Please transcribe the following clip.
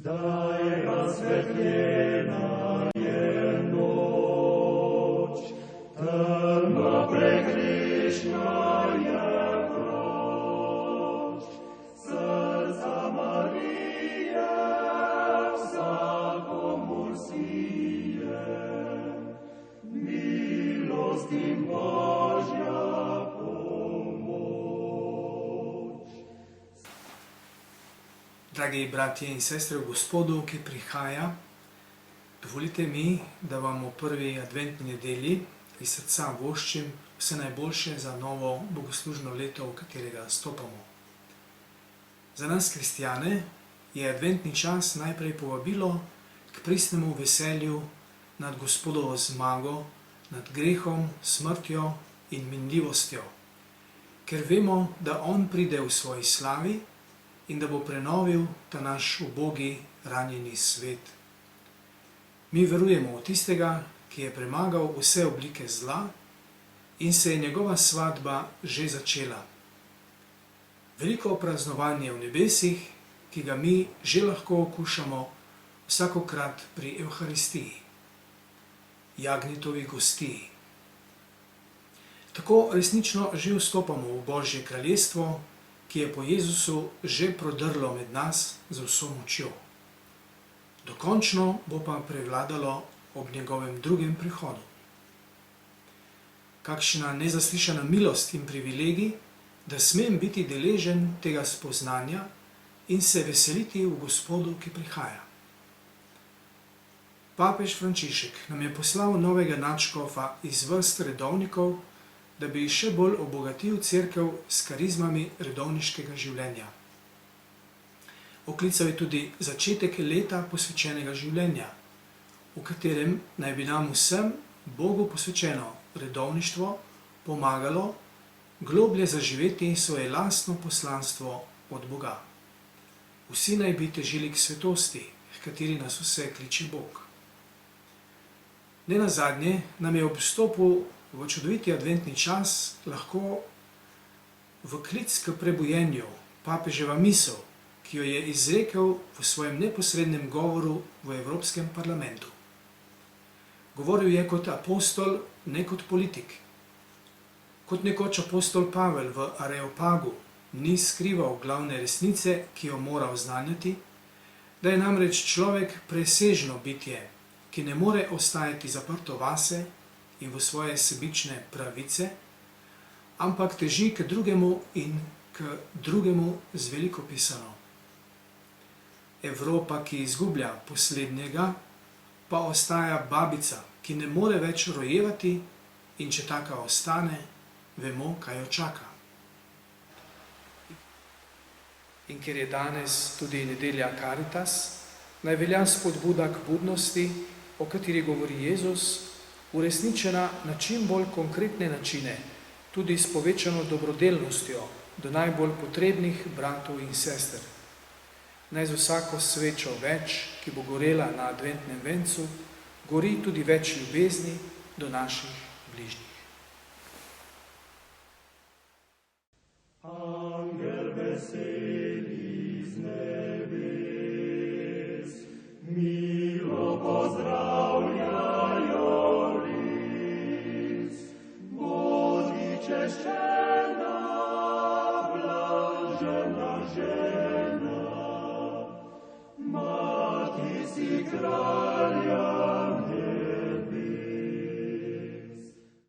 Zdaj razsvetljena je noč, tema prekrižna je proč. Srca Marije vsakomur sije, milost in Božja pomoč. Dragi bratje in sestre v Gospodu, ki prihaja, dovolite mi, da vam v prvi adventni nedelji iz srca voščim vse najboljše za novo bogoslužno leto, v katerega stopamo. Za nas kristjane je adventni čas najprej povabilo k pristnemu veselju nad Gospodovo zmago, nad grehom, smrtjo in minljivostjo, ker vemo, da On pride v svoji slavi in da bo prenovil ta naš ubogi, ranjeni svet. Mi verujemo v tistega, ki je premagal vse oblike zla in se je njegova svatba že začela. Veliko praznovanje v nebesih, ki ga mi že lahko okušamo vsakokrat pri Evharistiji, Jagnjetovi gostiji. Tako resnično že vstopamo v Božje kraljestvo, ki je po Jezusu že prodrlo med nas z vso močjo. Dokončno bo pa prevladalo ob njegovem drugem prihodu. Kakšna nezaslišana milost in privilegij, da smem biti deležen tega spoznanja in se veseliti v Gospodu, ki prihaja. Papež Frančišek nam je poslal novega nadškofa iz vrst redovnikov, da bi še bolj obogatil cerkev s karizmami redovniškega življenja. Oklical je tudi začetek leta posvečenega življenja, v katerem naj bi nam vsem Bogu posvečeno redovništvo pomagalo globlje zaživeti svoje lastno poslanstvo od Boga. Vsi naj bi težili k svetosti, h kateri nas vse kliče Bog. Nenazadnje nam je ob vstopu v čudoviti adventni čas lahko v klic k prebujenju papeževa misel, ki jo je izrekel v svojem neposrednem govoru v Evropskem parlamentu. Govoril je kot apostol, ne kot politik. Kot nekoč apostol Pavel v Areopagu ni skrival glavne resnice, ki jo mora oznanjati, da je namreč človek presežno bitje, ki ne more ostajati zaprto vase in v svoje sebične pravice, ampak teži k drugemu in k drugemu z veliko pisano. Evropa, ki izgublja poslednjega, pa ostaja babica, ki ne more več rojevati, in če taka ostane, vemo, kaj jo čaka. In ker je danes tudi nedelja Caritas, naj velja spodbuda k budnosti, o kateri govori Jezus, uresničena na čim bolj konkretne načine, tudi s povečano dobrodelnostjo do najbolj potrebnih bratov in sester. Naj z vsako svečo več, ki bo gorela na adventnem vencu, gori tudi več ljubezni do naših bližnjih. Angel veseli z nebes, milo pozdravljajo ris. Bodi češčena, blažena žena, Mati si kralj